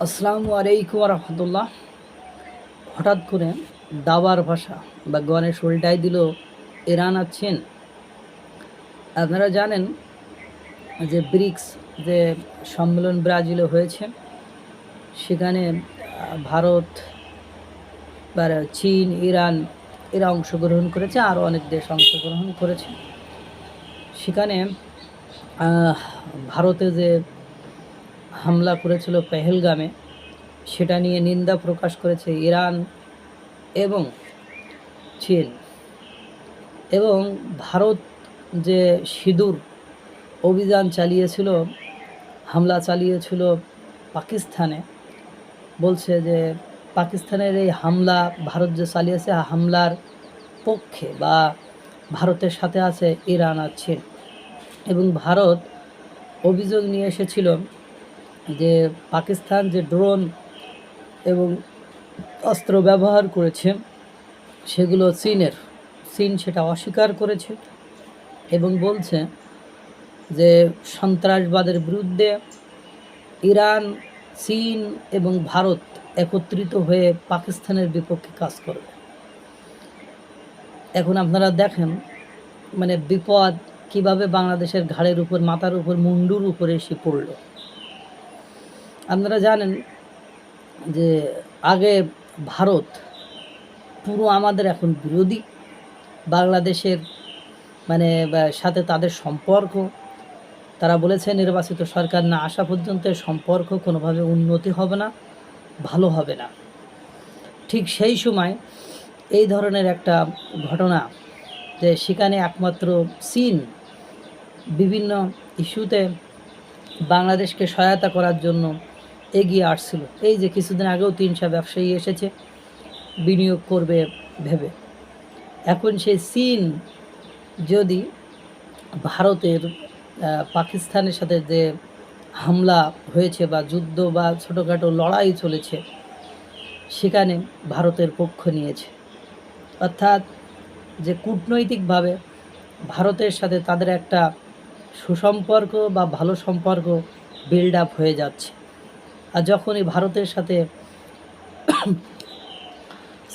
আসসালামু আলাইকুম রহমতুল্লাহ। হঠাৎ করে দাবার ভাষা বা গণেশ উল্টাই দিল ইরান আর চীন। আপনারা জানেন যে ব্রিক্স যে সম্মেলন ব্রাজিলে হয়েছে, সেখানে ভারত বা চীন, ইরান এরা অংশগ্রহণ করেছে, আরও অনেক দেশ অংশগ্রহণ করেছে। সেখানে ভারতে যে হামলা করেছিল পেহেলগামে, সেটা নিয়ে নিন্দা প্রকাশ করেছে ইরান এবং চীন। এবং ভারত যে সিঁদুর অভিযান চালিয়েছিল, হামলা চালিয়েছিল পাকিস্তানে, বলছে যে পাকিস্তানের এই হামলা ভারত যে চালিয়েছে, হামলার পক্ষে বা ভারতের সাথে আছে ইরান আর চীন। এবং ভারত অভিযোগ নিয়ে এসেছিল যে পাকিস্তান যে ড্রোন এবং অস্ত্র ব্যবহার করেছে সেগুলো চীন সেটা অস্বীকার করেছে এবং বলছে যে সন্ত্রাসবাদের বিরুদ্ধে ইরান, চীন এবং ভারত একত্রিত হয়ে পাকিস্তানের বিপক্ষে কাজ করবে। এখন আপনারা দেখেন মানে বিপদ কিভাবে বাংলাদেশের ঘাড়ের উপর, মাথার উপর, মুন্ডুর উপরে এসে পড়ল। আপনারা জানেন যে আগে ভারত পুরো আমাদের এখন বিরোধী, বাংলাদেশের মানে সাথে তাদের সম্পর্ক, তারা বলেছে নির্বাচিত সরকার না আসা পর্যন্ত সম্পর্ক কোনোভাবে উন্নতি হবে না, ভালো হবে না। ঠিক সেই সময় এই ধরনের একটা ঘটনা, যে সেখানে একমাত্র চীন বিভিন্ন ইস্যুতে বাংলাদেশকে সহায়তা করার জন্য এগিয়ে আসছিল। এই যে কিছুদিন আগেও 300 ব্যবসায়ী এসেছে বিনিয়োগ করবে ভেবে। এখন সেই চীন যদি ভারতের পাকিস্তানের সাথে যে হামলা হয়েছে বা যুদ্ধ বা ছোটোখাটো লড়াই চলেছে, সেখানে ভারতের পক্ষ নিয়েছে, অর্থাৎ যে কূটনৈতিকভাবে ভারতের সাথে তাদের একটা সুসম্পর্ক বা ভালো সম্পর্ক বিল্ড আপ হয়ে যাচ্ছে। আর যখনই ভারতের সাথে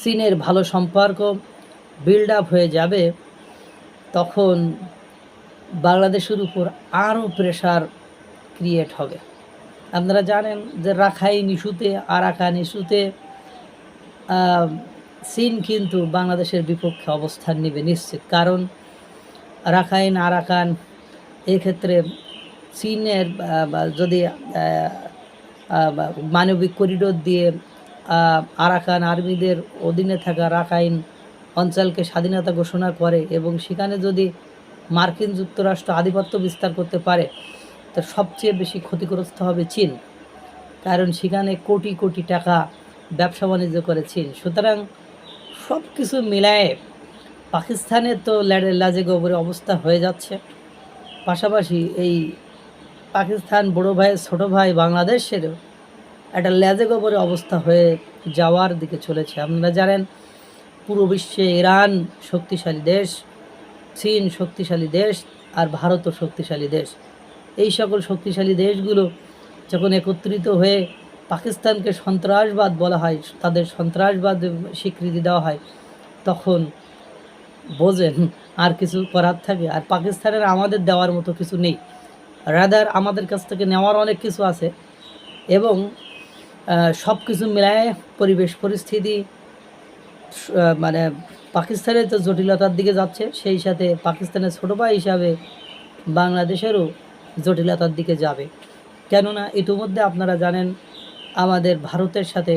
চীনের ভালো সম্পর্ক বিল্ড আপ হয়ে যাবে, তখন বাংলাদেশের উপর আরও প্রেশার ক্রিয়েট হবে। আপনারা জানেন যে রাখাইন ইস্যুতে, আরাকান ইস্যুতে চীন কিন্তু বাংলাদেশের বিপক্ষে অবস্থান নেবে নিশ্চিত। কারণ রাখাইন, আরাকান এক্ষেত্রে চীনের যদি মানবিক করিডোর দিয়ে আরাকান আর্মিদের অধীনে থাকা রাখাইন অঞ্চলকে স্বাধীনতা ঘোষণা করে এবং সেখানে যদি মার্কিন যুক্তরাষ্ট্র আধিপত্য বিস্তার করতে পারে, তো সবচেয়ে বেশি ক্ষতিগ্রস্ত হবে চীন। কারণ সেখানে কোটি কোটি টাকা ব্যবসা বাণিজ্য করে চীন। সুতরাং সব কিছু মিলায়ে পাকিস্তানের তো লাজে গোবরে অবস্থা হয়ে যাচ্ছে। পাশাপাশি এই পাকিস্তান বড় ভাই ছোট ভাই বাংলাদেশেরও একটা লেজে গোবরে অবস্থা হয়ে যাওয়ার দিকে চলেছে। আপনারা জানেন পুরো বিশ্বে ইরান শক্তিশালী দেশ, চীন শক্তিশালী দেশ, আর ভারতও শক্তিশালী দেশ। এই সকল শক্তিশালী দেশগুলো যখন একত্রিত হয়ে পাকিস্তানকে সন্ত্রাসবাদ বলা হয়, তাদের সন্ত্রাসবাদ স্বীকৃতি দেওয়া হয়, তখন বোঝেন আর কিছু করার থাকে। আর পাকিস্তানের আমাদের দেওয়ার মতো কিছু নেই, রাদার আমাদের কাছ থেকে নেওয়ার অনেক কিছু আছে। এবং সব কিছু মিলায় পরিবেশ পরিস্থিতি মানে পাকিস্তানের তো জটিলতার দিকে যাচ্ছে, সেই সাথে পাকিস্তানের ছোটো ভাই হিসাবে বাংলাদেশেরও জটিলতার দিকে যাবে। কেননা ইতিমধ্যে আপনারা জানেন আমাদের ভারতের সাথে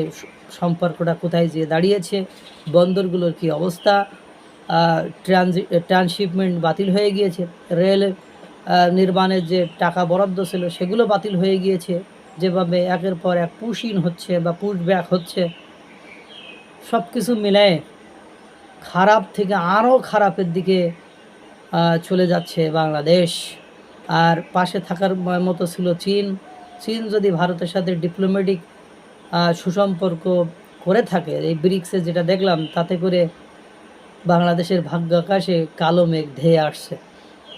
সম্পর্কটা কোথায় যেয়ে দাঁড়িয়েছে, বন্দরগুলোর কি অবস্থা, ট্রান্সশিপমেন্ট বাতিল হয়ে গিয়েছে, রেল নির্মাণের যে টাকা বরাদ্দ ছিল সেগুলো বাতিল হয়ে গিয়েছে, যেভাবে একের পর এক পুশ-ইন হচ্ছে বা পুশ ব্যাক হচ্ছে। সব কিছু মিলায়ে খারাপ থেকে আরও খারাপের দিকে চলে যাচ্ছে বাংলাদেশ। আর পাশে থাকার মতো ছিল চীন। চীন যদি ভারতের সাথে ডিপ্লোম্যাটিক সুসম্পর্ক করে থাকে, এই ব্রিক্সে যেটা দেখলাম, তাতে করে বাংলাদেশের ভাগ্য আকাশে কালো মেঘ ধেয়ে আসছে।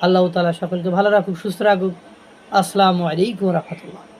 আল্লাহ তাআলা সকলকে ভালো রাখুক, সুস্থ রাখুক। আসসালামু আলাইকুম রহমতুল্লাহ।